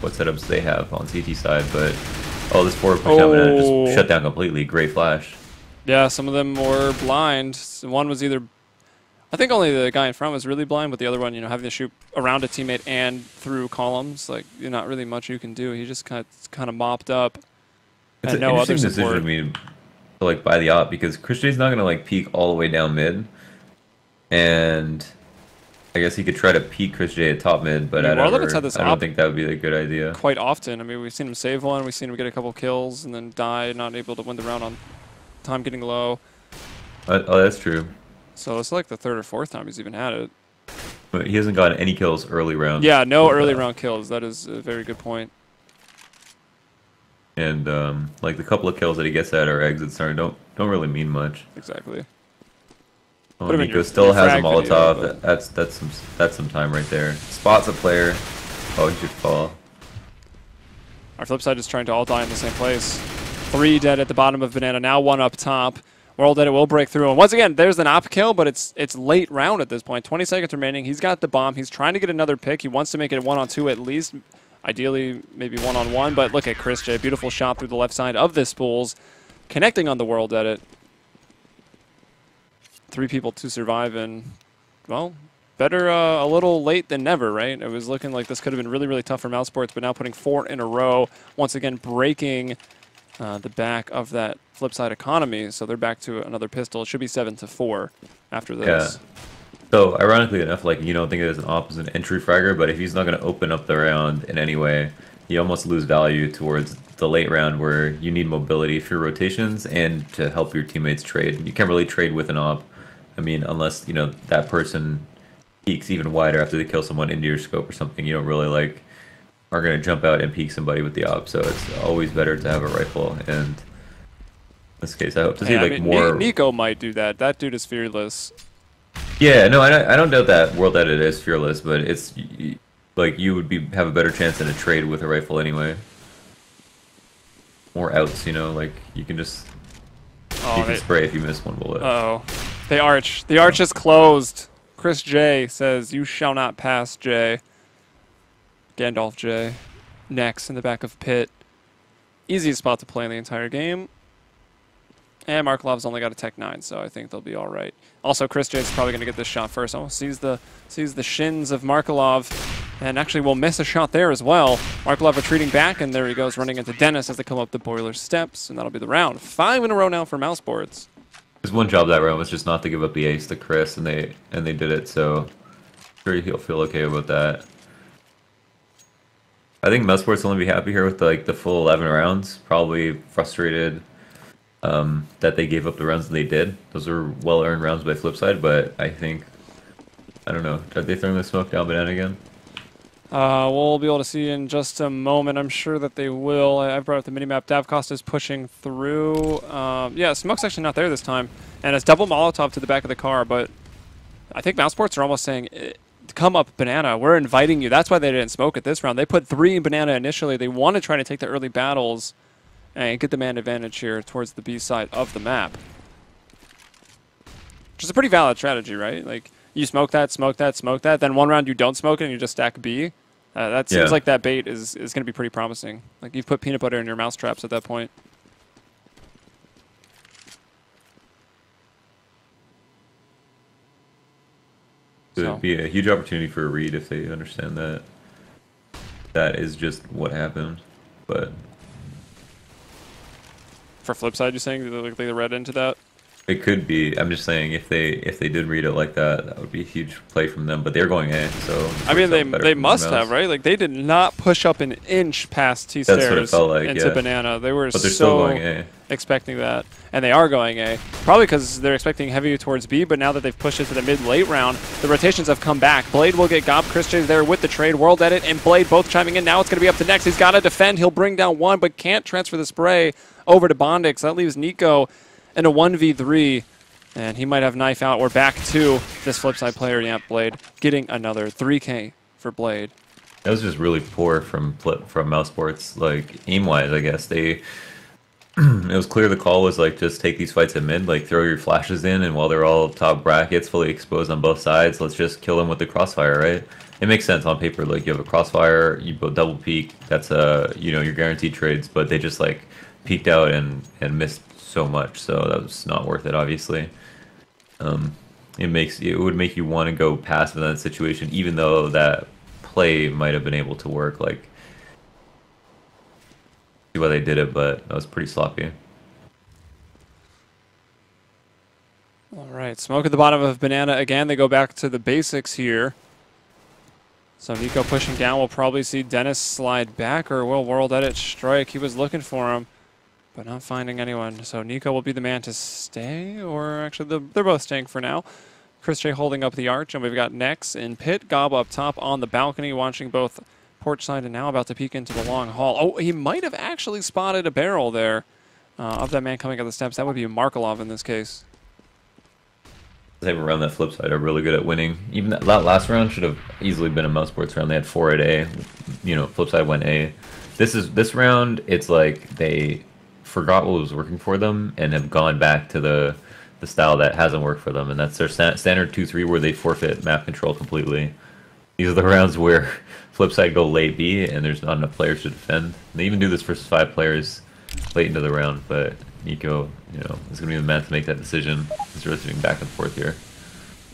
what setups they have on CT side, but oh, this forward push down banana just shut down completely. Great flash. Yeah, some of them were blind. One was either, I think only the guy in front was really blind, but the other one, you know, having to shoot around a teammate and through columns, like, not really much you can do. He just kind of mopped up. It's and an no interesting other decision support. to me to like buy the op because Christian's not gonna like peek all the way down mid, and I guess he could try to peek Chris J at top mid, but I don't think that would be a good idea. Quite often. I mean, we've seen him save one, we've seen him get a couple kills and then die, not able to win the round on time getting low. Oh, that's true. So it's like the third or fourth time he's even had it. But he hasn't gotten any kills early rounds. Yeah, no early round kills. That is a very good point. And like the couple of kills that he gets at our exits don't really mean much. Exactly. Oh, Nico still has a Molotov. That's some time right there. Spots a player. Oh, he should fall. Our flip side is trying to all die in the same place. 3 dead at the bottom of banana. Now 1 up top. World Edit will break through. And once again, there's an op kill, but it's late round at this point. 20 seconds remaining. He's got the bomb. He's trying to get another pick. He wants to make it 1-on-2 at least. Ideally, maybe 1-on-1. But look at Chris J. Beautiful shot through the left side of this spools. Connecting on the World Edit. 3 people to survive, and, well, better a little late than never, right? It was looking like this could have been really, really tough for Mousesports, but now putting 4 in a row, once again breaking the back of that flip side economy. So they're back to another pistol. It should be 7-4 after this. Yeah. So, ironically enough, like, you don't think it is an opposite entry fragger, but if he's not going to open up the round in any way, you almost lose value towards the late round where you need mobility for rotations and to help your teammates trade. You can't really trade with an op. I mean, unless, you know, that person peeks even wider after they kill someone into your scope or something, you don't really, like, are going to jump out and peek somebody with the op. So it's always better to have a rifle. And in this case, I hope to see, like, more... Nico might do that. That dude is fearless. Yeah, no, I don't doubt that World Edit is fearless, but it's, like, you would have a better chance in a trade with a rifle anyway. More outs, you know, like, you can just... you can spray if you miss one bullet. Uh-oh. The arch. The arch is closed. Chris J says, "You shall not pass, J." Gandalf J. Next in the back of pit. Easiest spot to play in the entire game. And Markelov's only got a Tech 9, so I think they'll be all right. Also, Chris J is probably going to get this shot first. Oh, sees the shins of Markelov, and actually will miss a shot there as well. Markelov retreating back, and there he goes, running into Dennis as they come up the boiler steps, and that'll be the round. 5 in a row now for Mousesports. His one job that round was just not to give up the ace to Chris, and they did it, so I'm sure he'll feel okay about that. I think Mousesports will only be happy here with the full 11 rounds. Probably frustrated that they gave up the rounds that they did. Those were well-earned rounds by FlipSide, but I don't know. Are they throwing the smoke down banana again? We'll be able to see in just a moment. I'm sure that they will. I brought up the minimap. Davcost is pushing through. Yeah, smoke's actually not there this time. And it's double Molotov to the back of the car, but I think Mousesports are almost saying, come up banana. We're inviting you. That's why they didn't smoke it this round. They put 3 in banana initially. They want to try to take the early battles and get the man advantage here towards the B side of the map. Which is a pretty valid strategy, right? Like, you smoke that, then one round you don't smoke it and you just stack B. That seems like that bait is going to be pretty promising. Like, you've put peanut butter in your mouse traps at that point. It would be a huge opportunity for a read if they understand that that is just what happened. But for FlipSide, you're saying they read into that? It could be. I'm just saying if they did read it like that, that would be a huge play from them. But they're going A, so I mean they must have, right? Like, they did not push up an inch past T stairs what it felt like, into banana. They were but they're still going A. Expecting that, and they are going A. Probably because they're expecting heavy towards B. But now that they've pushed it to the mid-late round, the rotations have come back. Blade will get gobbed. Chris J's there with the trade. World Edit and Blade both chiming in. Now it's going to be up to Next. He's got to defend. He'll bring down one, but can't transfer the spray over to Bondix. That leaves Nico in a 1v3. And he might have knife out. We're back to this FlipSide player, Blade, getting another 3K for Blade. That was just really poor from Mousesports, like aim-wise, I guess. They It was clear the call was like just take these fights at mid, like throw your flashes in, and while they're all top brackets, fully exposed on both sides, let's just kill them with the crossfire, right? It makes sense on paper. Like you have a crossfire, you go double peek. That's your guaranteed trades, but they just like peeked out and missed so much, so that was not worth it. Obviously, it would make you want to go passive in that situation, even though that play might have been able to work. Like see why they did it, but that was pretty sloppy. All right, smoke at the bottom of Banana again. They go back to the basics here. So Nico pushing down. We'll probably see Dennis slide back, or will World Edit strike? He was looking for him, but not finding anyone. So Nico will be the man to stay, or actually they're both staying for now. Chris J holding up the arch, and we've got Nex in pit. Gob up top on the balcony, watching both porch side and now about to peek into the long hall. Oh, he might have actually spotted a barrel there of that man coming up the steps. That would be Markelov in this case. They have around that flip side are really good at winning. Even that last round should have easily been a Mousesports round. They had 4 at A. Flip side went A. This round, it's like they forgot what was working for them and have gone back to the style that hasn't worked for them, and that's their standard 2-3 where they forfeit map control completely. These are the rounds where flip side go late B and there's not enough players to defend. And they even do this versus 5 players late into the round, but Nico, is going to be the man to make that decision. He's rotating back and forth here.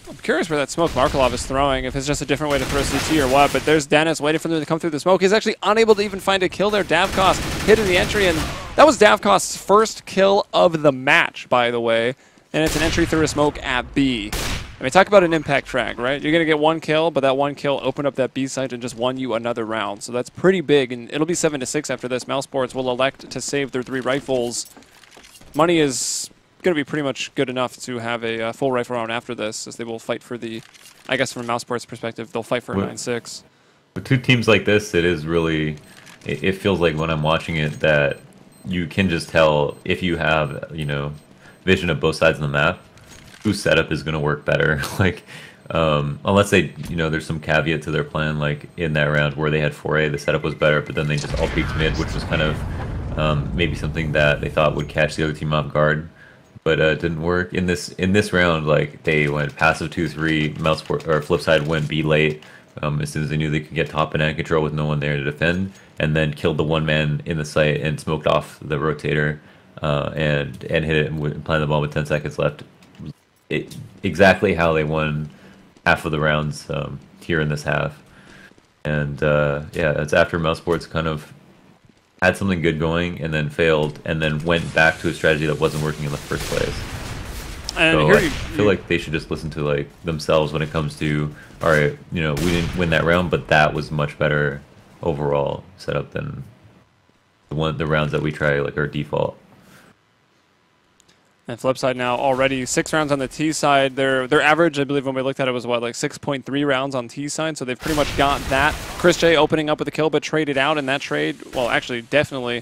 I'm curious where that smoke Markelov is throwing, if it's just a different way to throw CT or what, but there's Dennis waiting for them to come through the smoke. He's actually unable to even find a kill there. Davkos hitting the entry, and that was Davkos' first kill of the match, by the way, and it's an entry through a smoke at B. I mean, talk about an impact frag, right? You're going to get 1 kill, but that 1 kill opened up that B site and just won you another round. So that's pretty big, and it'll be 7-6 after this. Mousesports will elect to save their 3 rifles. Money is going to be pretty much good enough to have a full rifle round after this, as they will fight for the, I guess from Mousesports' perspective, they'll fight for a 9-6. With 2 teams like this, it is really, it feels like when I'm watching it that you can just tell if you have, vision of both sides of the map, whose setup is going to work better. Like, unless they, there's some caveat to their plan, like in that round where they had 4A, the setup was better, but then they just all peeked mid, which was kind of maybe something that they thought would catch the other team off guard, but it didn't work. In this round, like they went passive 2-3, Mousesports or Flipside went B late as soon as they knew they could get top banana control with no one there to defend, and then killed the 1 man in the site and smoked off the rotator and hit it and planted the bomb with 10 seconds left. Exactly how they won half of the rounds here in this half. And yeah, it's after Mousesports kind of had something good going and then failed and then went back to a strategy that wasn't working in the first place. And so I feel like they should just listen to like themselves when it comes to, all right, we didn't win that round, but that was much better overall setup than the rounds that we try like our default. And Flipside now already 6 rounds on the T side. Their average, I believe when we looked at it, was what, like 6.3 rounds on T side. So they've pretty much got that. Chris J opening up with a kill, but traded out in that trade. Well, actually, definitely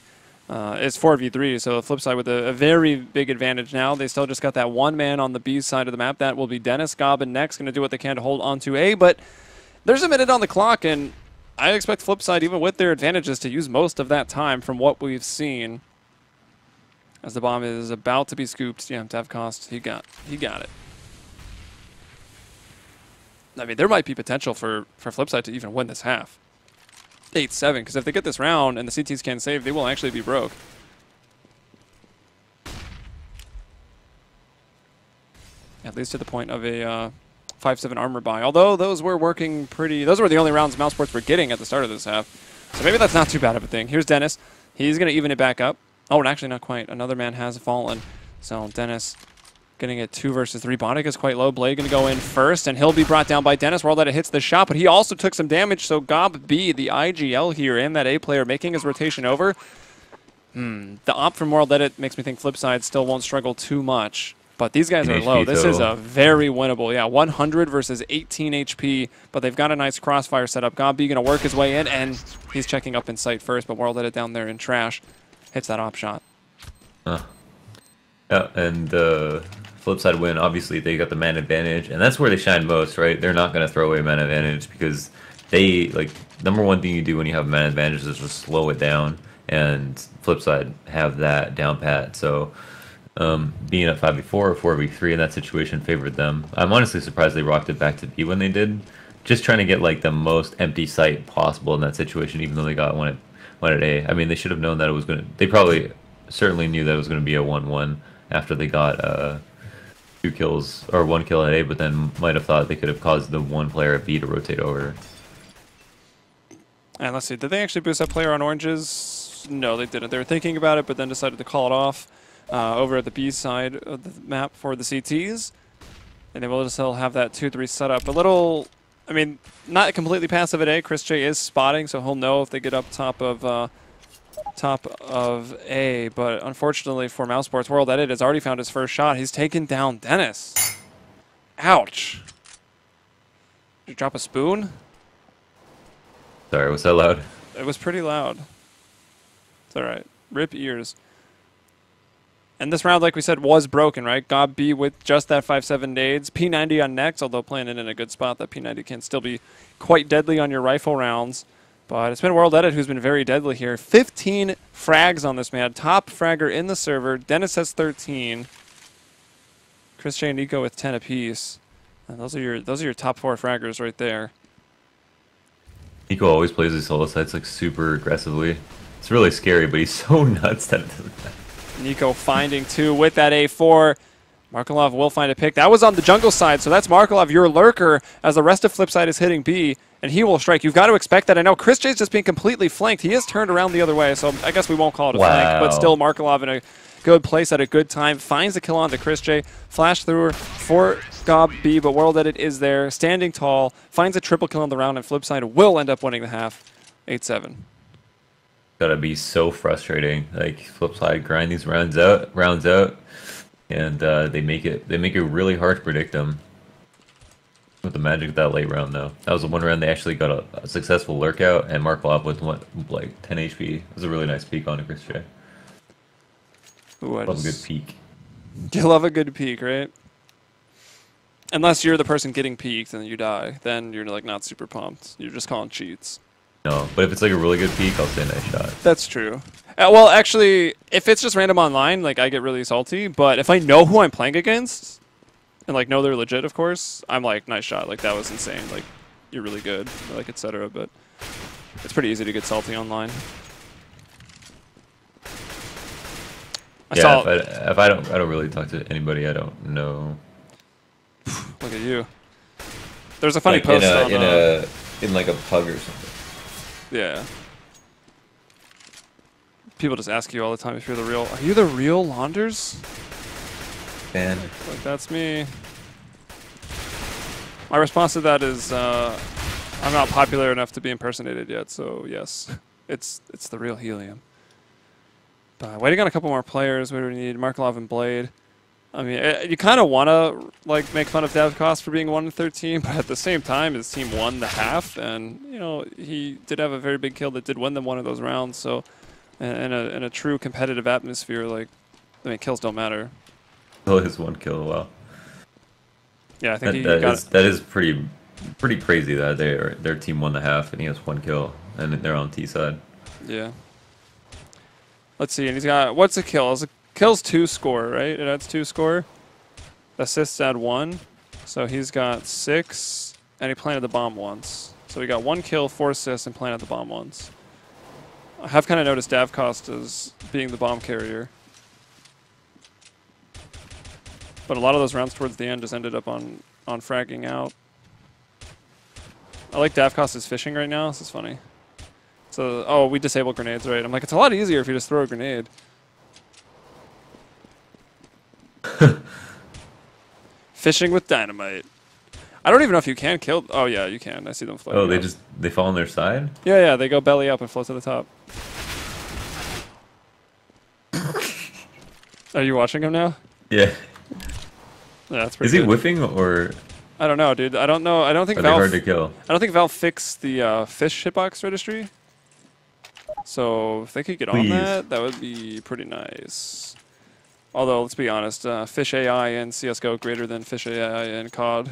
is 4v3. So Flipside with a very big advantage now. They still just got that 1 man on the B side of the map. That will be Dennis. Gob and Nex going to do what they can to hold on to A. But there's a minute on the clock, and I expect Flipside, even with their advantages, to use most of that time from what we've seen. As the bomb is about to be scooped. Yeah, Davkos, he got it. I mean, there might be potential for Flipside to even win this half. 8-7, because if they get this round and the CTs can't save, they will actually be broke. At least to the point of a 5-7 armor buy. Although those were working pretty... Those were the only rounds Mousesports were getting at the start of this half. So maybe that's not too bad of a thing. Here's Dennis. He's going to even it back up. Oh, and actually not quite. Another man has fallen. So Dennis getting it 2 versus 3. Bonic is quite low. Blade going to go in first, and he'll be brought down by Dennis. World Edit hits the shot, but he also took some damage. So Gob B, the IGL here, and that A player making his rotation over. The op from World Edit makes me think Flipside still won't struggle too much. But these guys are low. This is a very winnable. Yeah, 100 versus 18 HP, but they've got a nice crossfire setup. Gob B going to work his way in, and he's checking up in sight first, but World Edit down there in trash. Hits that op shot. Yeah, and Flipside win, obviously they got the man advantage, and that's where they shine most, right? They're not going to throw away man advantage because they, like, number 1 thing you do when you have man advantage is just slow it down and FlipSide have that down pat. So being at 5v4 or 4v3 in that situation favored them. I'm honestly surprised they rocked it back to B when they did. Just trying to get like the most empty site possible in that situation, even though they got one at A. I mean, they should have known that it was going to. They probably certainly knew that it was going to be a 1-1 after they got 2 kills or 1 kill at A, but then might have thought they could have caused the one player at B to rotate over. And let's see, did they actually boost that player on oranges? No, they didn't. They were thinking about it, but then decided to call it off over at the B side of the map for the CTs. And they will just still have that 2-3 setup. A little, I mean, not completely passive at A. Chris J is spotting, so he'll know if they get up top of A. But unfortunately for Mousesports, World Edit has already found his first shot. He's taken down Dennis. Ouch. Did you drop a spoon? Sorry, was that loud? It was pretty loud. It's alright. Rip ears. And this round, like we said, was broken, right? Got B with just that 5-7 nades. P90 on next, although playing it in a good spot. That P90 can still be quite deadly on your rifle rounds. But it's been World Edit who's been very deadly here. 15 frags on this man. Top fragger in the server. Dennis has 13. Chris J and Nico with 10 apiece. And those are your top 4 fraggers right there. Nico always plays his solo sites like super aggressively. It's really scary, but he's so nuts that it doesn't matter. Nico finding 2 with that A4. Markelov will find a pick. That was on the jungle side, so that's Markelov, your lurker, as the rest of FlipSide is hitting B, and he will strike. You've got to expect that. I know Chris J's just being completely flanked. He is turned around the other way, so I guess we won't call it a flank, but still Markelov in a good place at a good time. Finds a kill onto Chris J. Flash through her for Gob B, but World Edit is there, standing tall. Finds a triple kill on the round, and FlipSide will end up winning the half, 8-7. Gotta be so frustrating. Like FlipSide grind these rounds out, and they make it really hard to predict them. With the magic of that late round, though, that was the one round they actually got a successful lurk out, and Markelov with like 10 HP. It was a really nice peek on Chris J. Ooh, Love a good peek. You love a good peek, right? Unless you're the person getting peeked and you die, then you're like not super pumped. You're just calling cheats. No, but if it's like a really good peek, I'll say nice shot. That's true. Well, actually, if it's just random online, like I get really salty. But if I know who I'm playing against, and like know they're legit, of course, I'm like nice shot. Like that was insane. Like you're really good. Like etc. But it's pretty easy to get salty online. Yeah, if I don't really talk to anybody I don't know. Look at you. There's a funny like post in like a pug or something. Yeah. People just ask you all the time if you're the real. Are you the real Launders? Fan. Like that's me. My response to that is, I'm not popular enough to be impersonated yet. So yes, it's the real Helium. But waiting on a couple more players. What do we need? Markelov and Blade. I mean, you kind of want to like make fun of Davkos for being 1-13, but at the same time, his team won the half, and you know he did have a very big kill that did win them one of those rounds. So, in a true competitive atmosphere, like I mean, kills don't matter. Oh, his one kill, wow. Yeah, I think that is pretty crazy that their team won the half and he has 1 kill and they're on T side. Yeah. Let's see, and he's got what's a kill? Kills 2 score, right? It adds 2 score. Assists add 1. So he's got 6, and he planted the bomb once. So he got 1 kill, 4 assists, and planted the bomb once. I have kind of noticed Davkos as being the bomb carrier. But a lot of those rounds towards the end just ended up on fragging out. I like Davkos' fishing right now. This is funny. So, oh, we disabled grenades, right? I'm like, it's a lot easier if you just throw a grenade. Fishing with dynamite. I don't even know if you can kill. Oh yeah, you can. I see them floating. Oh, they fall on their side? Yeah, they go belly up and float to the top. Are you watching him now? Yeah. Yeah, that's pretty Is he good. whiffing or? I don't know, dude. I don't know. I don't think Are they Valve. hard to kill? I don't think Valve fixed the fish hitbox registry. So if they could get on that, that would be pretty nice. Although, let's be honest, Fish AI in CSGO greater than Fish AI in COD.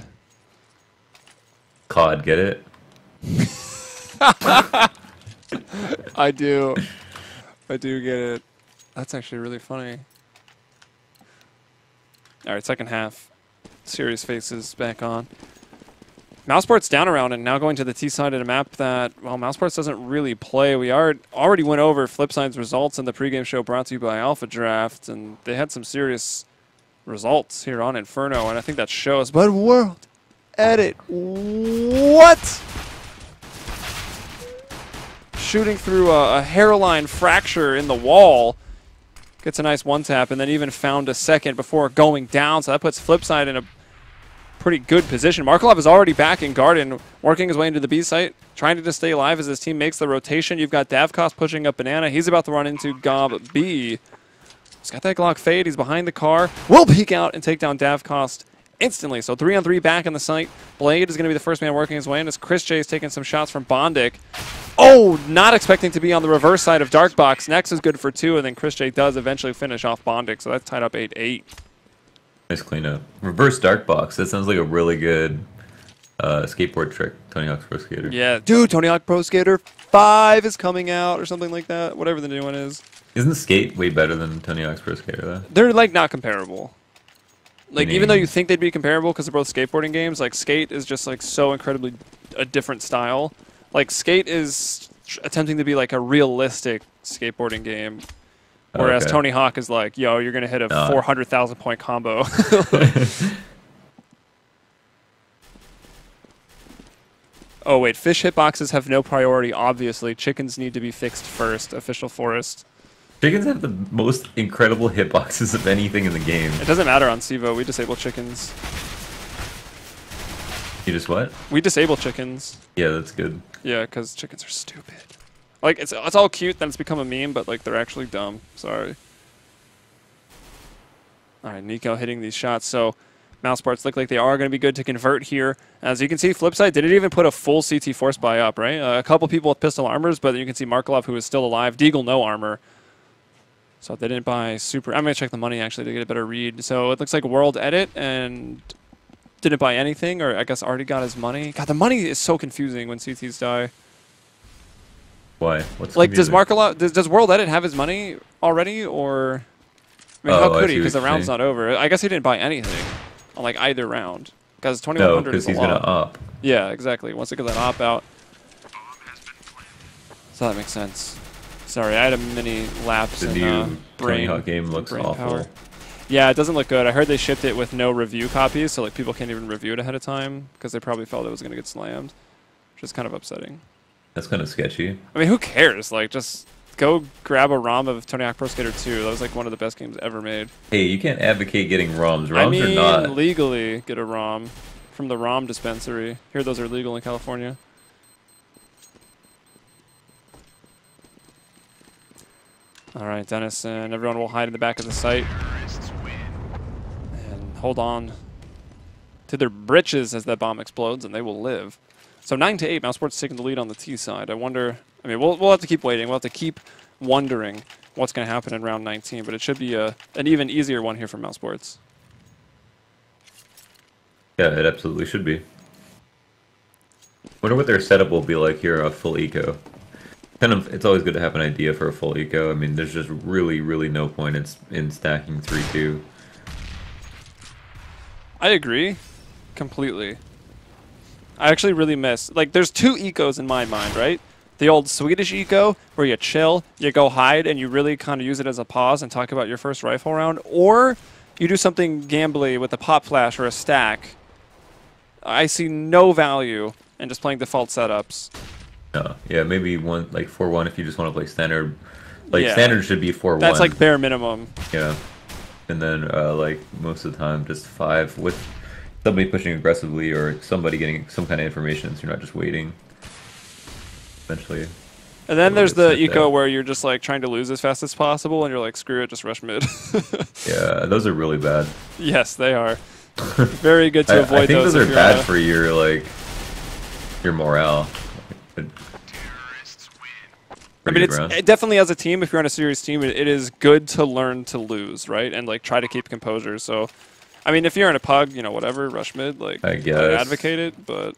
COD, get it? I do. I do get it. That's actually really funny. All right, second half. Serious faces back on. Mousesports down around and now going to the T side of a map that, well, Mousesports doesn't really play. We already went over FlipSide's results in the pregame show brought to you by Alpha Draft, and they had some serious results here on Inferno, and I think that shows. But World Edit, what? Shooting through a hairline fracture in the wall. Gets a nice one-tap, and then even found a second before going down, so that puts FlipSide in a pretty good position. Markelov is already back in Garden, working his way into the B site, trying to just stay alive as his team makes the rotation. You've got Davkos pushing up Banana. He's about to run into Gob B. He's got that Glock fade. He's behind the car. Will peek out and take down Davkos instantly. So 3-on-3 back in the site. Blade is going to be the first man working his way in as Chris J is taking some shots from Bondic. Oh, not expecting to be on the reverse side of Darkbox. Next is good for 2, and then Chris J does eventually finish off Bondic, so that's tied up 8-8. Nice cleanup. Reverse dark box. That sounds like a really good skateboard trick. Tony Hawk's Pro Skater. Yeah, dude, Tony Hawk Pro Skater 5 is coming out or something like that. Whatever the new one is. Isn't Skate way better than Tony Hawk's Pro Skater though? They're like not comparable. Like even though you think they'd be comparable because they're both skateboarding games, like Skate is just like so incredibly a different style. Like Skate is attempting to be like a realistic skateboarding game. Whereas okay. Tony Hawk is like, yo, you're going to hit a 400,000 point combo. Oh, wait. Fish hitboxes have no priority, obviously. Chickens need to be fixed first. Official Forest. Chickens have the most incredible hitboxes of anything in the game. It doesn't matter on CEVO. We disable chickens. You just what? We disable chickens. Yeah, that's good. Yeah, because chickens are stupid. Like, it's all cute, then it's become a meme, but, like, they're actually dumb. Sorry. All right, Nico hitting these shots. So, Mousesports look like they are going to be good to convert here. As you can see, FlipSide didn't even put a full CT force buy up, right? A couple people with pistol armors, but you can see Markelov, who is still alive. Deagle, no armor. So, they didn't buy super... I'm going to check the money, actually, to get a better read. So, it looks like World Edit and didn't buy anything, or I guess already got his money. God, the money is so confusing when CTs die. Why? What's like, confusing? does Markelov, does World Edit have his money already, or... I mean, how could he? Because the round's not over. I guess he didn't buy anything on, like, either round. Because 2100 because is a he's lot. going to op. Yeah, exactly. Once it gets that op out. So that makes sense. Sorry, I had a mini lapse The in new Tony brain. Hawk game looks awful. Power. Yeah, it doesn't look good. I heard they shipped it with no review copies, so like people can't even review it ahead of time because they probably felt it was going to get slammed, which is kind of upsetting. That's kind of sketchy. I mean, who cares? Like, just go grab a ROM of Tony Hawk Pro Skater 2. That was like one of the best games ever made. Hey, you can't advocate getting ROMs. ROMs I mean, are not... legally get a ROM from the ROM dispensary. Here, those are legal in California. All right, Dennis and everyone will hide in the back of the site and hold on to their britches as that bomb explodes, and they will live. So 9-8, Mousesports taking the lead on the T side. I wonder. I mean, we'll have to keep waiting. We'll have to keep wondering what's going to happen in round 19, but it should be an even easier one here for Mousesports. Yeah, it absolutely should be. Wonder what their setup will be like here, a full eco. Kind of, it's always good to have an idea for a full eco. I mean, there's just really, really no point in stacking 3-2. I agree completely. I actually really miss, like, there's two ecos in my mind, right? The old Swedish eco, where you chill, you go hide, and you really kind of use it as a pause and talk about your first rifle round, or you do something gambly with a pop flash or a stack. I see no value in just playing default setups. Yeah, maybe one like 4-1 if you just want to play standard. Like Yeah. standard should be 4-1. That's like bare minimum. Yeah, and then like most of the time just 5 with somebody pushing aggressively or somebody getting some kind of information, so you're not just waiting. Eventually. And then there's the eco where you're just like trying to lose as fast as possible, and you're like, screw it, just rush mid. Yeah, those are really bad. Yes, they are. Very good to avoid I think those. Those are bad for your like your morale. I mean, it definitely as a team, if you're on a serious team, it is good to learn to lose, right? And like try to keep composure. So, I mean, if you're in a pug, you know, whatever, rush mid, like I guess I advocate it, but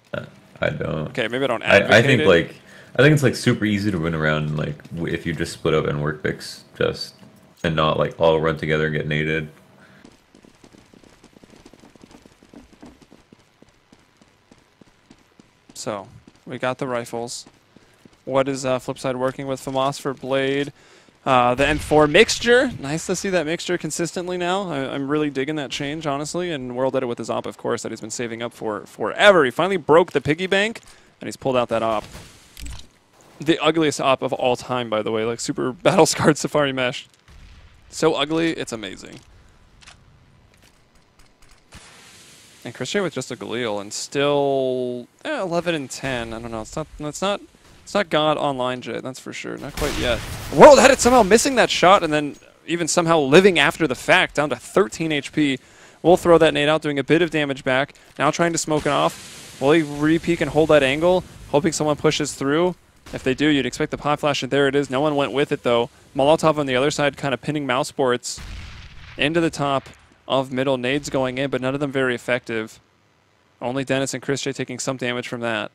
I don't. Okay, maybe I don't advocate I think it. like I think it's like super easy to win around like if you just split up and work picks just and not like all run together and get naded. So we got the rifles. What is FlipSid working with FAMAS for Blade? The M4 mixture. Nice to see that mixture consistently now. I'm really digging that change, honestly. And World Edit with his op, of course, that he's been saving up for forever. He finally broke the piggy bank, and he's pulled out that op. The ugliest op of all time, by the way. Like, super battle-scarred Safari Mesh. So ugly, it's amazing. And Christian with just a Galil, and still 11 and 10. I don't know. It's not God online, Jay, that's for sure. Not quite yet. World Edit somehow missing that shot and then even somehow living after the fact, down to 13 HP. We'll throw that nade out, doing a bit of damage back. Now trying to smoke it off. Will he re-peek and hold that angle? Hoping someone pushes through. If they do, you'd expect the pop flash, and there it is. No one went with it, though. Molotov on the other side kind of pinning Mousesports into the top of middle. Nades going in, but none of them very effective. Only Dennis and Chris J taking some damage from that.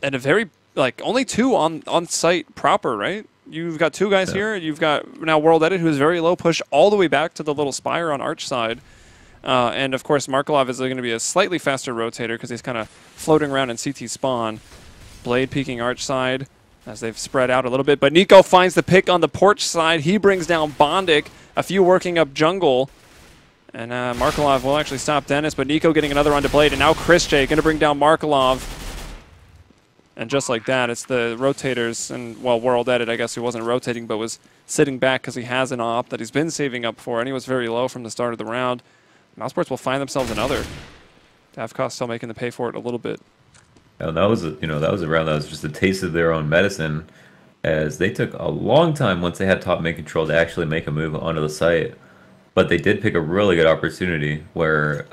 And a very, like, only two on site proper, right? You've got two guys here. You've got now World Edit, who is very low, push all the way back to the little spire on Arch side. And, of course, Markelov is going to be a slightly faster rotator because he's kind of floating around in CT spawn. Blade peeking Arch side as they've spread out a little bit. But Nico finds the pick on the porch side. He brings down Bondic. A few working up jungle. And Markelov will actually stop Dennis, but Nico getting another onto Blade. And now Chris J going to bring down Markelov. And just like that, it's the rotators, and, well, World Edit, I guess, who wasn't rotating but was sitting back because he has an op that he's been saving up for, and he was very low from the start of the round. Mousesports will find themselves another. Davcost still making the pay for it a little bit. And that was that was a round that was just a taste of their own medicine, as they took a long time once they had top mid control to actually make a move onto the site. But they did pick a really good opportunity where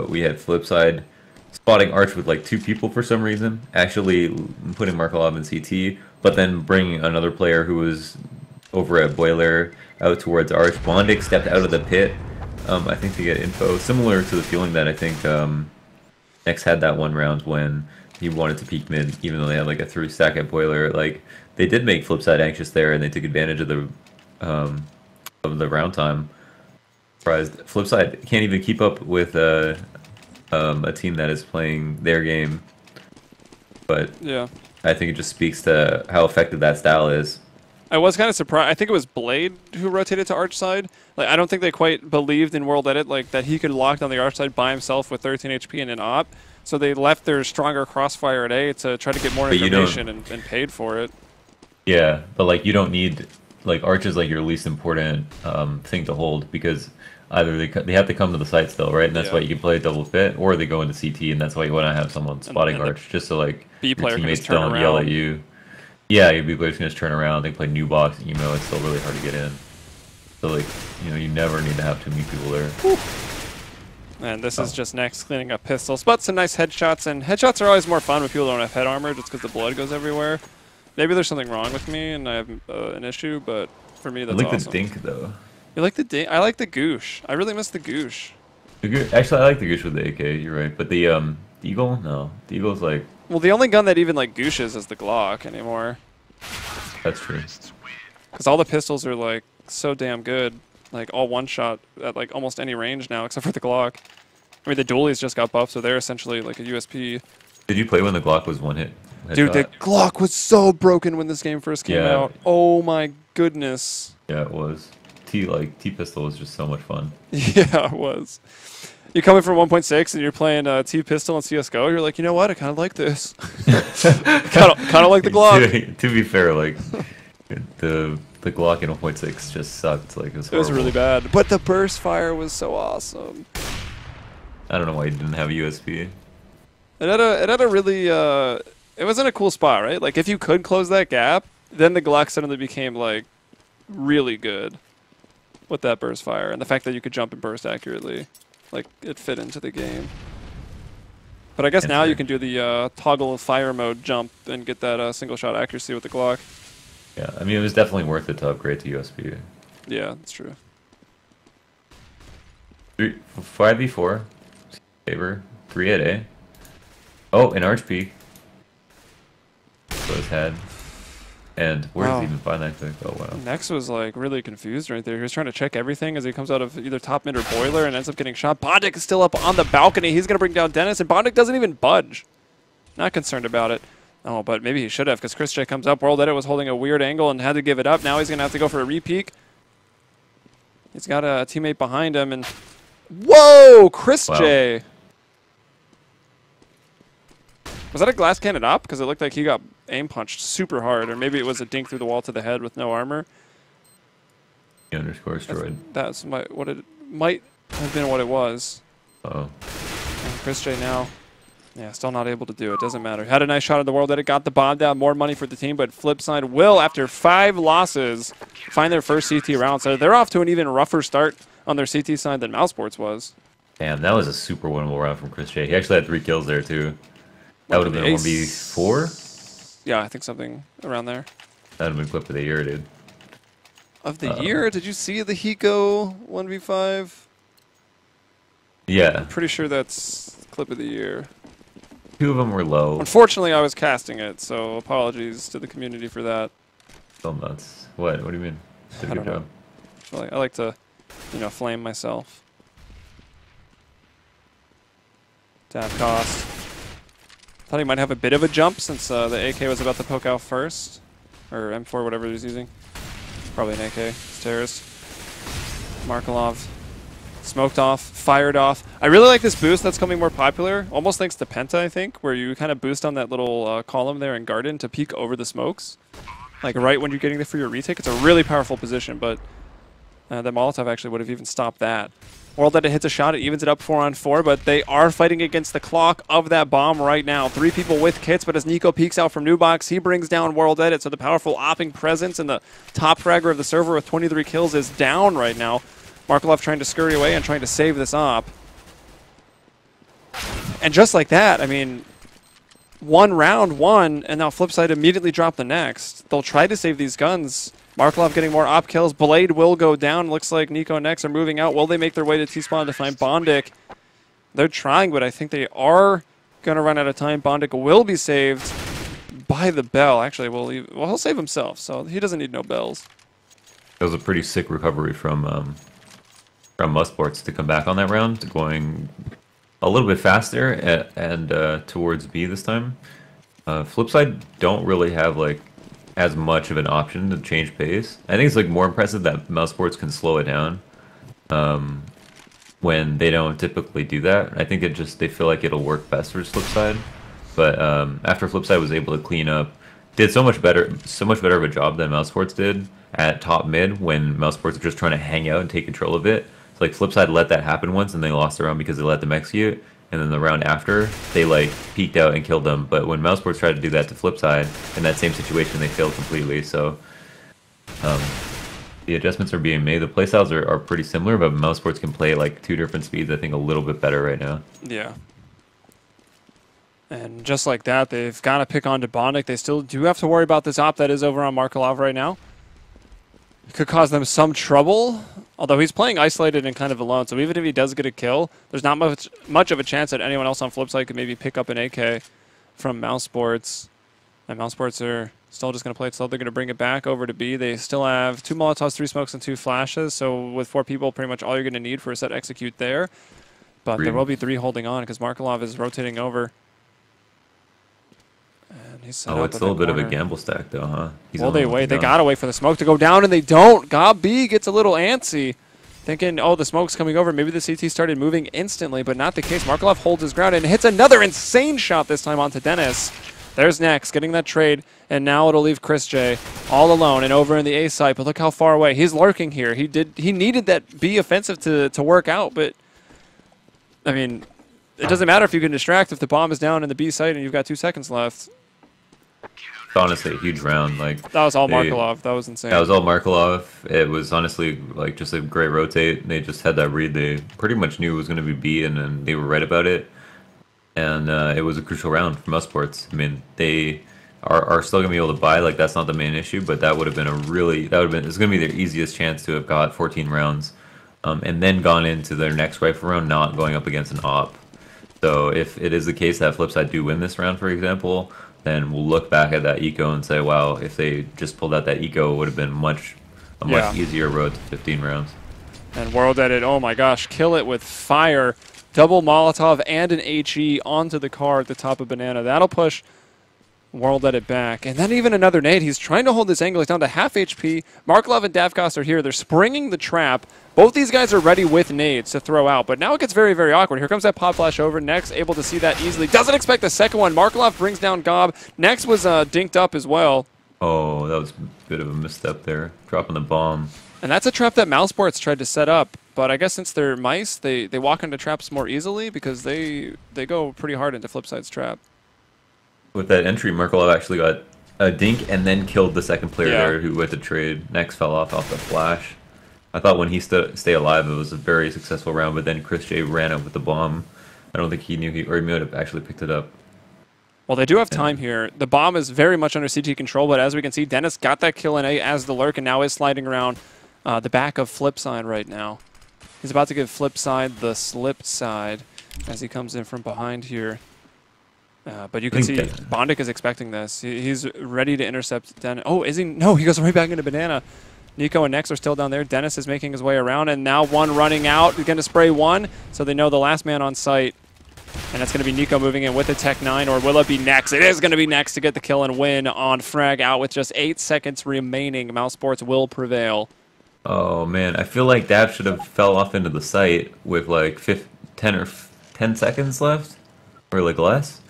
we had FlipSid spotting Arch with like two people for some reason, actually putting Markelov in CT, but then bringing another player who was over at Boiler out towards Arch. Bondic stepped out of the pit, I think, to get info, similar to the feeling that I think X had that one round when he wanted to peek mid, even though they had like a 3-stack at Boiler. Like, they did make FlipSid anxious there, and they took advantage of the round time. Surprised FlipSid can't even keep up with a team that is playing their game, but yeah, I think it just speaks to how effective that style is. I was kind of surprised. I think it was Blade who rotated to Arch side. Like, I don't think they quite believed in World Edit, like, that he could lock down the Arch side by himself with 13 HP and an op. So they left their stronger crossfire at A to try to get more information and paid for it. Yeah, but like, you don't need, like, Arch is like your least important thing to hold, because either they have to come to the site still, right? And that's why you can play double pit, or they go into CT, and that's why you want to have someone spotting Arch, just so like B player your teammates can don't yell at you. Yeah, your B players can just turn around. They play new box, emo. It's still really hard to get in. So like, you never need to have too many people there. Whew. And this is just Next cleaning up pistols, but some nice headshots. And headshots are always more fun when people don't have head armor, just because the blood goes everywhere. Maybe there's something wrong with me and I have an issue, but for me that's awesome. I like the dink though. You like the dink? I like the goosh. I really miss the goosh. Actually, I like the goosh with the AK. You're right, but the eagle, no, the eagle's like. Well, the only gun that even like gooshes is the Glock anymore. That's true. Because all the pistols are like so damn good, like all one shot at like almost any range now, except for the Glock. I mean, the dualies just got buffed, so they're essentially like a USP. Did you play when the Glock was one hit? Dude, the Glock was so broken when this game first came out. Oh my goodness. Yeah, it was. T-pistol was just so much fun. Yeah, it was. You're coming from 1.6 and you're playing T-pistol and CSGO, you're like, you know what, I kind of like this. kind of like the Glock. To be fair, like, the Glock in 1.6 just sucked. Like, it was really bad. But the burst fire was so awesome. I don't know why you didn't have USP. It had a really, it was in a cool spot, right? Like, if you could close that gap, then the Glock suddenly became, like, really good with that burst fire. And the fact that you could jump and burst accurately, like, it fit into the game. But I guess now you can do the toggle fire mode jump and get that single shot accuracy with the Glock. Yeah, I mean, it was definitely worth it to upgrade to USP. Yeah, that's true. 5v4, favor, 3 at A. Oh, an Arch peek. to his head. And where does he even find that click? Oh, wow. Nex was like really confused right there. He was trying to check everything as he comes out of either top mid or boiler and ends up getting shot. Bondic is still up on the balcony. He's going to bring down Dennis, and Bondic doesn't even budge. Not concerned about it. Oh, but maybe he should have, because Chris J comes up. World Edit was holding a weird angle and had to give it up. Now he's going to have to go for a repeak. He's got a teammate behind him, and whoa, Chris J. Was that a glass cannon up? Because it looked like he got aim punched super hard, or maybe it was a dink through the wall to the head with no armor. Underscore destroyed. That's what it might have been. What it was. Uh-oh. And Chris J now, yeah, still not able to do it. Doesn't matter. Had a nice shot at the World Edit, got the bomb down, more money for the team, but FlipSid will, after 5 losses, find their first CT round. So they're off to an even rougher start on their CT side than Mousesports was. Damn, that was a super winnable round from Chris J. He actually had 3 kills there too. That would have been 1v4? Yeah, I think something around there. That would have been clip of the year, dude. Of the year? Did you see the Hiko 1v5? Yeah. I'm pretty sure that's clip of the year. 2 of them were low. Unfortunately, I was casting it, so apologies to the community for that. Still nuts. What? What do you mean? Did a good job. I like to, flame myself. Dab cost. Thought he might have a bit of a jump since the AK was about to poke out first. Or M4, whatever he's using. Probably an AK. It's terrorist. Markelov. Smoked off. Fired off. I really like this boost that's coming more popular. Almost thanks to Penta, I think. Where you kind of boost on that little column there in Garden to peek over the smokes. Like right when you're getting there for your retake. It's a really powerful position, but the Molotov actually would have even stopped that. World Edit hits a shot, it evens it up 4-on-4, but they are fighting against the clock of that bomb right now. 3 people with kits, but as Nico peeks out from New Box, he brings down World Edit, so the powerful opping presence and the top fragger of the server with 23 kills is down right now. Markelov trying to scurry away and trying to save this op. And just like that, I mean, 1 round, and now FlipSid immediately drop the next. They'll try to save these guns. Markelov getting more op kills. Blade will go down. Looks like Nico and Nex are moving out. Will they make their way to T-spawn to find Bondic? They're trying, but I think they are going to run out of time. Bondic will be saved by the bell. Actually, he'll save himself, so he doesn't need no bells. That was a pretty sick recovery from Mousesports to come back on that round, going a little bit faster and towards B this time. FlipSid don't really have like as much of an option to change pace. I think it's like more impressive that Mousesports can slow it down when they don't typically do that. I think they feel like it'll work best for FlipSid. But after FlipSid was able to clean up, did so much better of a job than Mousesports did at top mid when Mousesports were just trying to hang out and take control of it. So like FlipSid let that happen once and they lost the round because they let them execute. And then the round after, they like peeked out and killed them. But when Mousesports tried to do that to FlipSid, in that same situation, they failed completely. So the adjustments are being made. The playstyles are pretty similar, but Mousesports can play like 2 different speeds, I think, a little bit better right now. Yeah. And just like that, they've got to pick on to Bondic. They still do have to worry about this op that is over on Markelov right now. It could cause them some trouble, although he's playing isolated and kind of alone, so even if he does get a kill, there's not much of a chance that anyone else on FlipSid could maybe pick up an AK from Mousesports. And Mousesports are still just going to play it slow. They're going to bring it back over to B. They still have 2 Molotovs, 3 smokes, and 2 flashes, so with 4 people, pretty much all you're going to need for a set execute there. But there will be 3 holding on because Markelov is rotating over. And he's set it's still a bit of a gamble stack, though, huh? Well, they wait. They got to wait for the smoke to go down, and they don't. Gob B gets a little antsy, thinking, oh, the smoke's coming over. Maybe the CT started moving instantly, but not the case. Markelov holds his ground and hits another insane shot this time onto Dennis. There's Nex getting that trade, and now it'll leave Chris J all alone and over in the A side, but look how far away. He's lurking here. He needed that B offensive to work out, but, I mean, it doesn't matter if you can distract if the bomb is down in the B site and you've got 2 seconds left. Honestly a huge round. Like that was all Markelov. That was insane. That was all Markelov. It was honestly like just a great rotate. They just had that read. They pretty much knew it was going to be B, and then they were right about it. And it was a crucial round for Mousesports. I mean, they are still going to be able to buy. Like that's not the main issue, but that would have been it's going to be their easiest chance to have got 14 rounds, and then gone into their next rifle round not going up against an op. So if it is the case that FlipSid do win this round, for example, then we'll look back at that eco and say, wow, if they just pulled out that eco, it would have been a much easier road to 15 rounds. And World Edit, oh my gosh, kill it with fire. Double Molotov and an HE onto the car at the top of Banana. That'll push World Edit back. And then even another nade. He's trying to hold this angle. He's down to half HP. Marklov and Davkos are here. They're springing the trap. Both these guys are ready with nades to throw out. But now it gets very, very awkward. Here comes that pop flash over. Nex able to see that easily. Doesn't expect the second one. Marklov brings down Gob. Nex was dinked up as well. Oh, that was a bit of a misstep there. Dropping the bomb. And that's a trap that Mousesports tried to set up. But I guess since they're mice, they walk into traps more easily because they go pretty hard into FlipSide's trap. With that entry, Markelov actually got a dink and then killed the second player there who went to trade. Next fell off the flash. I thought when he stayed alive, it was a very successful round, but then Chris J ran up with the bomb. I don't think he knew he might have actually picked it up. Well, they do have time here. The bomb is very much under CT control, but as we can see, Dennis got that kill in A as the lurk and now is sliding around the back of FlipSide right now. He's about to give FlipSide the slip side as he comes in from behind here. But you can see Bondic is expecting this. He's ready to intercept Dennis. Oh, is he? No, he goes right back into Banana. Nico and Nex are still down there. Dennis is making his way around, and now one running out. He's going to spray one, so they know the last man on site. And that's going to be Nico moving in with the Tech 9, or will it be Nex? It is going to be Nex to get the kill and win on Frag out with just 8 seconds remaining. Mousesports will prevail. Oh, man. I feel like Dav should have fell off into the site with like 10 seconds left, or like less.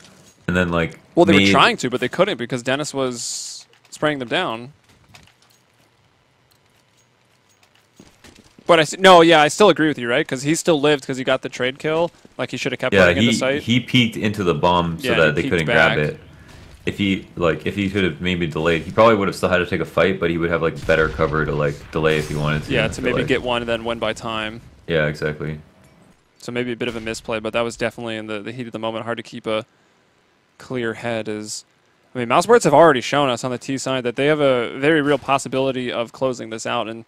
And then like... Well, they were trying to, but they couldn't because Dennis was spraying them down. But I still agree with you, right? Because he still lived because he got the trade kill. Like he should have kept running in the site. He peeked into the bomb so that they couldn't grab it. If he could have maybe delayed, he probably would have still had to take a fight, but he would have like better cover to like delay if he wanted to. Yeah, to maybe get one and then win by time. Yeah, exactly. So maybe a bit of a misplay, but that was definitely in the heat of the moment. Hard to keep a clear head. I mean, Mousesports have already shown us on the T side that they have a very real possibility of closing this out, and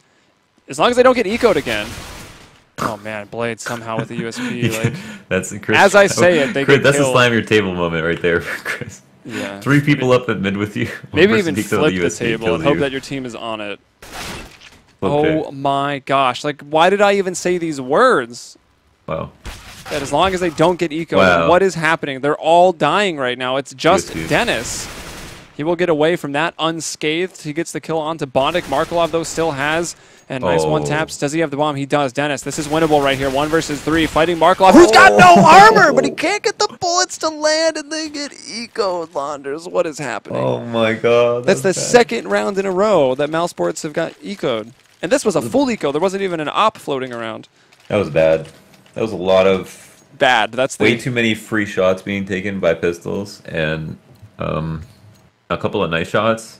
as long as they don't get eco'd again. Oh man, Blade somehow with the USP. Like, that's Chris. As I say it, they Chris, get that's killed. a slam your table moment right there, Chris. Yeah. 3 people up at mid with you. Maybe even flip the table and hope that your team is on it. Oh my gosh! Like, why did I even say these words? Wow. That as long as they don't get eco, what is happening? They're all dying right now. It's just Dennis. He will get away from that unscathed. He gets the kill onto Bondic. Markelov, though, still has. And nice one taps. Does he have the bomb? He does. Dennis, this is winnable right here. 1 versus 3. Fighting Markelov, who's got no armor, but he can't get the bullets to land, and they get eco Launders. What is happening? Oh, my God. That's the second round in a row that Mousesports have got eco'd. And this was a full eco. There wasn't even an op floating around. That was bad. That was a lot of... Bad. That's way too many free shots being taken by pistols, and... a couple of nice shots,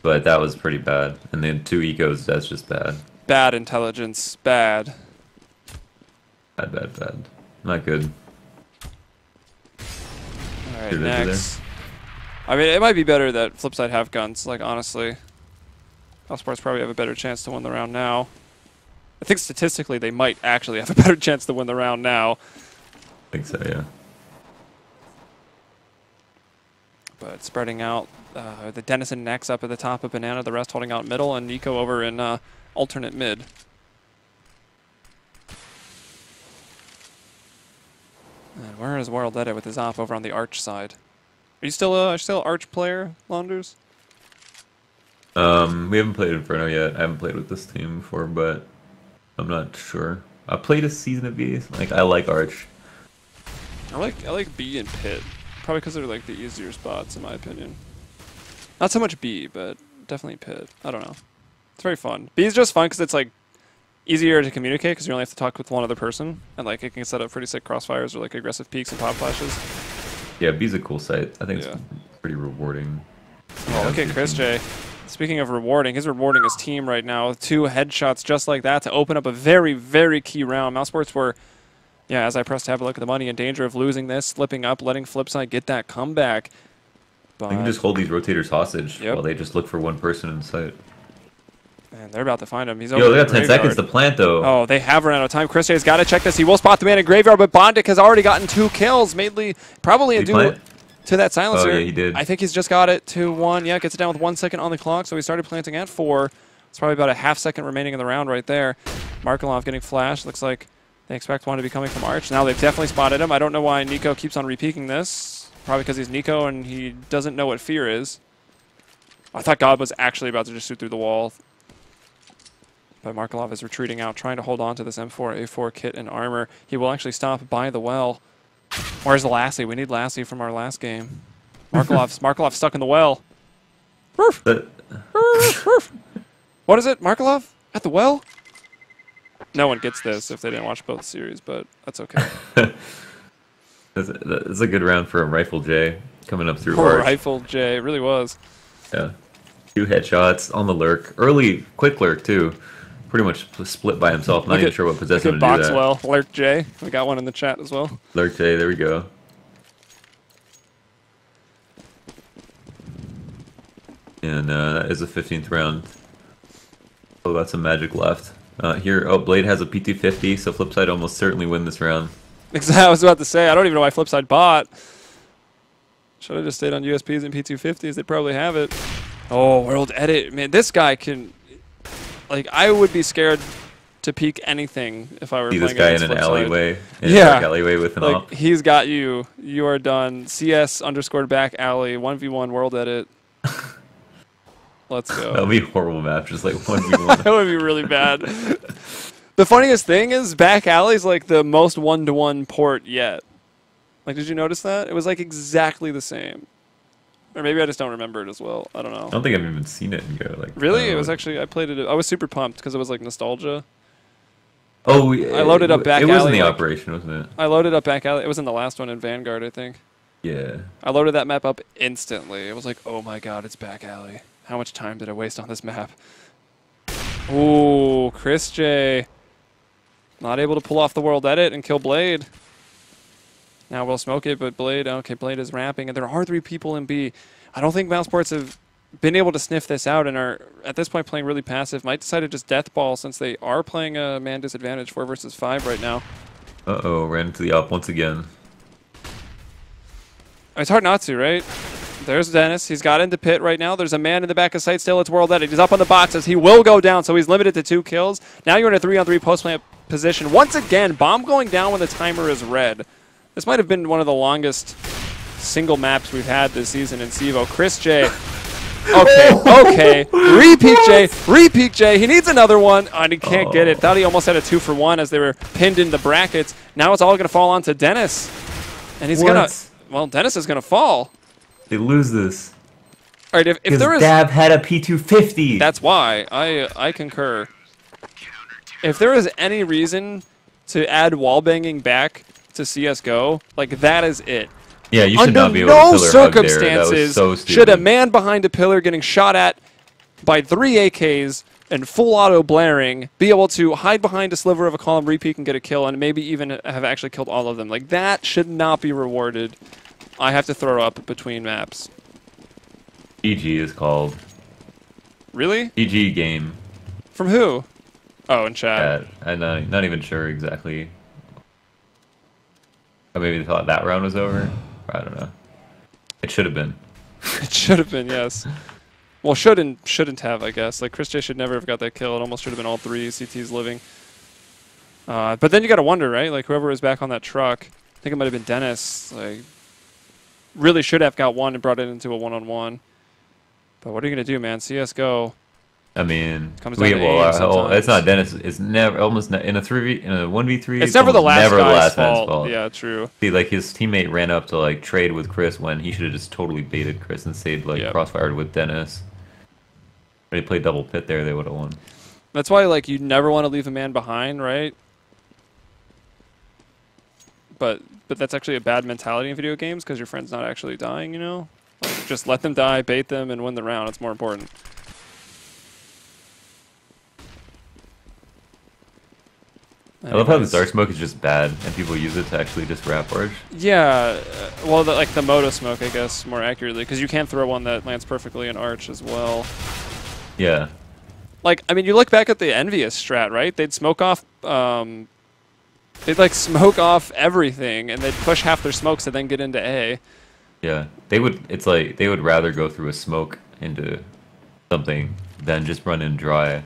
but that was pretty bad. And then 2 ecos, that's just bad. Bad intelligence. Bad. Bad. Not good. Alright, next. I mean, it might be better that FlipSide have guns, like, honestly. Mousesports probably have a better chance to win the round now. I think statistically they might actually have a better chance to win the round now. I think so, yeah. But spreading out, the Dennis and Nex up at the top of Banana, the rest holding out middle, and Nico over in alternate mid. And where is World Edit with his op over on the Arch side? Are you still Arch player, Launders? We haven't played Inferno yet. I haven't played with this team before, but I'm not sure. I played a season of B. Like, I like Arch. I like B and Pit. Probably because they're like the easier spots, in my opinion. Not so much B, but definitely Pit. I don't know. It's very fun. B is just fun because it's like easier to communicate because you only have to talk with one other person, and like it can set up pretty sick crossfires or like aggressive peaks and pop flashes. Yeah, B's a cool site. I think it's pretty rewarding. Oh, look at Chris J. Speaking of rewarding, he's rewarding his team right now with 2 headshots just like that to open up a very, very key round. Mousesports were, yeah, as I pressed to have a look at the money, in danger of losing this, slipping up, letting FlipSide get that comeback. But they can just hold these rotators hostage while they just look for one person in the site. Man, they're about to find him. He's over. Yo, they got 10 seconds to plant, though. Oh, they have run out of time. Chris J's got to check this. He will spot the man in Graveyard, but Bondic has already gotten 2 kills. Mainly, probably a duo. to that silencer. Oh, yeah, he did. I think he's just got it to 1. Yeah, gets it down with 1 second on the clock, so he started planting at 4. It's probably about a half second remaining in the round right there. Markelov getting flashed. Looks like they expect one to be coming from Arch. Now they've definitely spotted him. I don't know why Nico keeps on repeaking this. Probably because he's Nico and he doesn't know what fear is. I thought God was actually about to just shoot through the wall. But Markelov is retreating out, trying to hold on to this M4A4 kit and armor. He will actually stop by the well. Where's Lassie? We need Lassie from our last game. Markelov's stuck in the well. Roof. Roof. What is it? Markelov? At the well? No one gets this if they didn't watch both series, but that's okay. That's a good round for a Rifle J coming up through Poor Arch. Rifle J, it really was. Yeah. 2 headshots on the lurk. Early, quick lurk, too. Pretty much split by himself. Not even sure what possessed him to do that. Boxwell, Lurk J. We got one in the chat as well. Lurk J, there we go. And that is the 15th round. Oh, got some magic left. Here, oh, Blade has a P250, so FlipSid almost certainly win this round. Exactly, I was about to say, I don't even know why FlipSid bought. Should have just stayed on USPs and P250s. They probably have it. Oh, World Edit. Man, this guy can... Like, I would be scared to peek anything if I were playing this guy in an alleyway. In a dark alleyway with an op. He's got you. You are done. CS_back alley, 1v1 World Edit. Let's go. That would be a horrible map, just like 1v1. That would be really bad. The funniest thing is back alley is like the most 1-to-1 port yet. Like, did you notice that? It was like exactly the same. Or maybe I just don't remember it as well. I don't know. I don't think I've even seen it and go like. Really? It was actually, I played it. I was super pumped because it was like nostalgia. Oh, I loaded up back alley. It was in the operation, wasn't it? I loaded up back alley. It was in the last one in Vanguard, I think. Yeah. I loaded that map up instantly. It was like, oh my god, it's back alley. How much time did I waste on this map? Ooh, Chris J. Not able to pull off the World Edit and kill Blade. Now we'll smoke it, but Blade, okay, Blade is ramping, and there are 3 people in B. I don't think Mousesports have been able to sniff this out and are, at this point, playing really passive. Might decide to just deathball since they are playing a man disadvantage, 4 versus 5 right now. Uh-oh, ran into the op once again. It's hard not to, right? There's Dennis. He's got into pit right now. There's a man in the back of sight still. It's World Edit. He's up on the boxes. He will go down, so he's limited to 2 kills. Now you're in a 3-on-3 post-plant position. Once again, bomb going down when the timer is red. This might have been one of the longest single maps we've had this season in CEVO. Chris J. Okay. Repeat J. He needs another one, and he can't get it. Thought he almost had a 2-for-1 as they were pinned in the brackets. Now it's all going to fall onto Dennis. And he's going to... Well, Dennis is going to fall. They lose this. All right, if there is... Dab had a P250. That's why. I concur. If there is any reason to add wallbanging back to CSGO, like, that is it. Yeah, you should not be able to Under no pillar hug there. That was circumstances so stupid. should a man behind a pillar getting shot at by 3 AKs and full auto blaring be able to hide behind a sliver of a column, repeat, and get a kill, and maybe even have actually killed all of them. Like, that should not be rewarded. I have to throw up between maps. GG is called. Really? GG game. From who? Oh, in chat. I'm not even sure exactly. Or maybe they thought that round was over. I don't know. It should have been. It should have been, yes. Well, shouldn't have, I guess. Like, Chris J should never have got that kill. It almost should have been all 3 CTs living. But then you got to wonder, right? Like, whoever was back on that truck, I think it might have been Dennis, like, really should have got one and brought it into a 1-on-1. But what are you going to do, man? CSGO. I mean, it's not Dennis. It's never almost in a 1v3. It's never the last guy's fault. Yeah, true. See, like his teammate ran up to like trade with Chris when he should have just totally baited Chris and stayed like crossfired with Dennis. If they played double pit there, they would have won. That's why like you never want to leave a man behind, right? But that's actually a bad mentality in video games because your friend's not actually dying. You know, like, just let them die, bait them, and win the round. It's more important. I love how the dark smoke is just bad, and people use it to actually just wrap Arch. Yeah, well, like the Moto smoke, I guess, more accurately, because you can throw one that lands perfectly in Arch as well. Yeah. Like, I mean, you look back at the Envious strat, right? They'd smoke off, they'd like smoke off everything, and they'd push half their smokes and then get into A. Yeah, they would. It's like they would rather go through a smoke into something than just run in dry.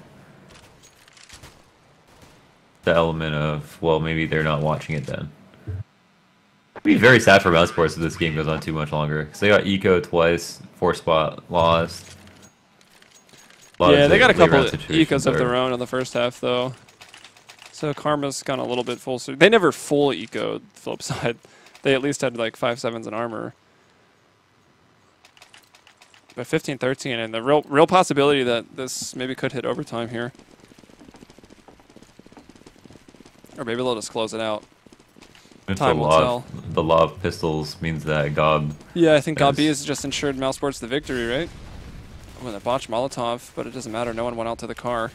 The element of, well, maybe they're not watching it then. I'd be very sad for Mousesports if this game goes on too much longer. Because they got eco twice, 4 spot lost. Yeah, they got a couple of situations ecos of their own in the first half, though. So Karma's gone a little bit full. They never full ecoed FlipSid. They at least had like 5/7s in armor. But 15-13, and the real possibility that this maybe could hit overtime here. Or maybe they'll just close it out. Time will tell. The law of pistols means that Gob... Yeah, I think Gob B has just ensured Mousesports the victory, right? With a botch Molotov, but it doesn't matter. No one went out to the car.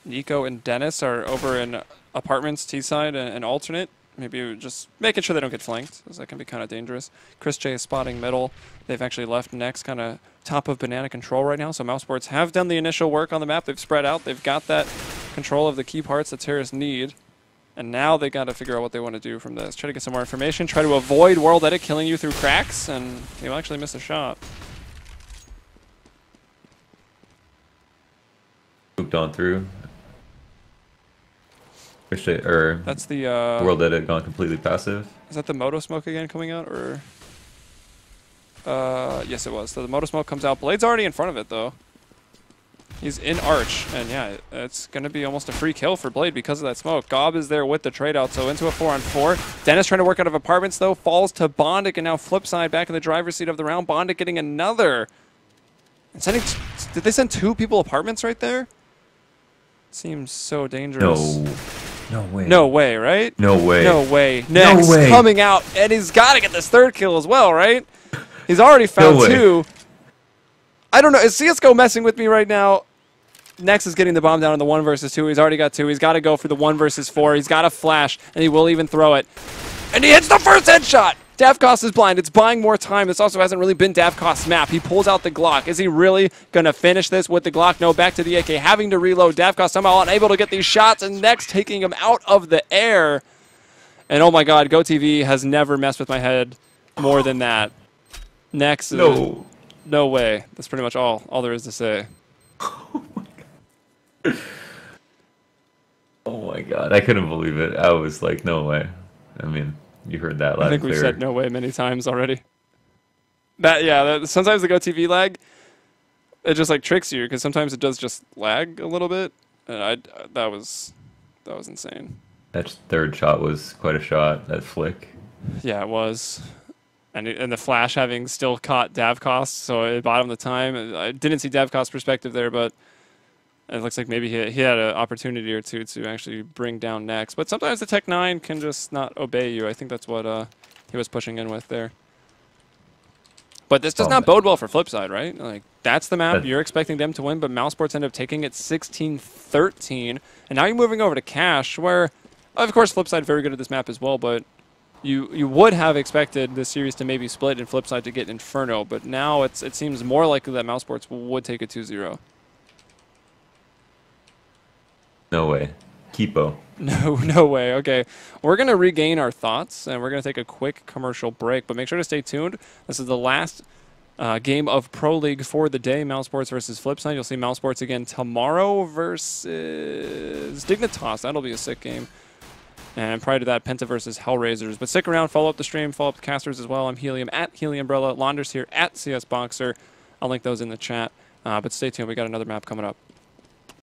Nico and Dennis are over in apartments, T-side, and alternate. Maybe just making sure they don't get flanked, because that can be kind of dangerous. Chris J is spotting middle. They've actually left next, kind of top of banana control right now. So Mousesports have done the initial work on the map. They've spread out. They've got that control of the key parts that terrorists need. And now they got to figure out what they want to do from this. Try to get some more information. Try to avoid World Edit killing you through cracks, and you'll actually miss a shot. Pooped on through. Or that's the World Edit gone completely passive. Is that the Moto Smoke again coming out, or? Yes, it was. So the Moto Smoke comes out. Blade's already in front of it, though. He's in Arch, and yeah, it's going to be almost a free kill for Blade because of that smoke. Gob is there with the trade out, so into a 4-on-4. Dennis trying to work out of apartments, though, falls to Bondic, and now FlipSid back in the driver's seat of the round. Bondic getting another. And sending did they send 2 people apartments right there? Seems so dangerous. No way. No way, right? No way. No way. Next, no way. Coming out, and he's got to get this 3rd kill as well, right? He's already found 2. I don't know. Is CSGO messing with me right now? Next is getting the bomb down in the 1 versus 2. He's already got 2. He's got to go for the 1 versus 4. He's got a flash, and he will even throw it. And he hits the first headshot! Davkos is blind. It's buying more time. This also hasn't really been Davkos' map. He pulls out the Glock. Is he really going to finish this with the Glock? No, back to the AK. Having to reload. Davkos somehow unable to get these shots, and Next taking him out of the air. And oh my god, GoTV has never messed with my head more than that. Next is... No way. That's pretty much all there is to say. Oh my god. Oh my god. I couldn't believe it. I was like, no way. I mean, you heard that loud and clear. I think we've said no way many times already. Sometimes the GoTV lag, it just like tricks you, because sometimes it does just lag a little bit. And that was insane. That 3rd shot was quite a shot, that flick. Yeah, it was. And the flash having still caught Davkos, so it bought him the time. I didn't see Davkos' perspective there, but it looks like maybe he had an opportunity or two to actually bring down Next. But sometimes the Tech 9 can just not obey you. I think that's what he was pushing in with there. But this does not bode well for FlipSid, right? Like, that's the map. You're expecting them to win, but Mousesports end up taking it 16-13. And now you're moving over to Cash, where, of course, FlipSid very good at this map as well, but you would have expected this series to maybe split and FlipSid to get Inferno, but now it seems more likely that Mousesports would take a 2-0. No way. Keepo. No way. Okay. We're going to regain our thoughts, and we're going to take a quick commercial break, but make sure to stay tuned. This is the last game of Pro League for the day, Mousesports versus FlipSid. You'll see Mousesports again tomorrow versus Dignitas. That'll be a sick game. And prior to that, Penta versus Hellraisers. But stick around, follow up the stream, follow up the casters as well. I'm Helium at Helium Umbrella, Launders here at CS Boxer. I'll link those in the chat. But stay tuned, we got another map coming up.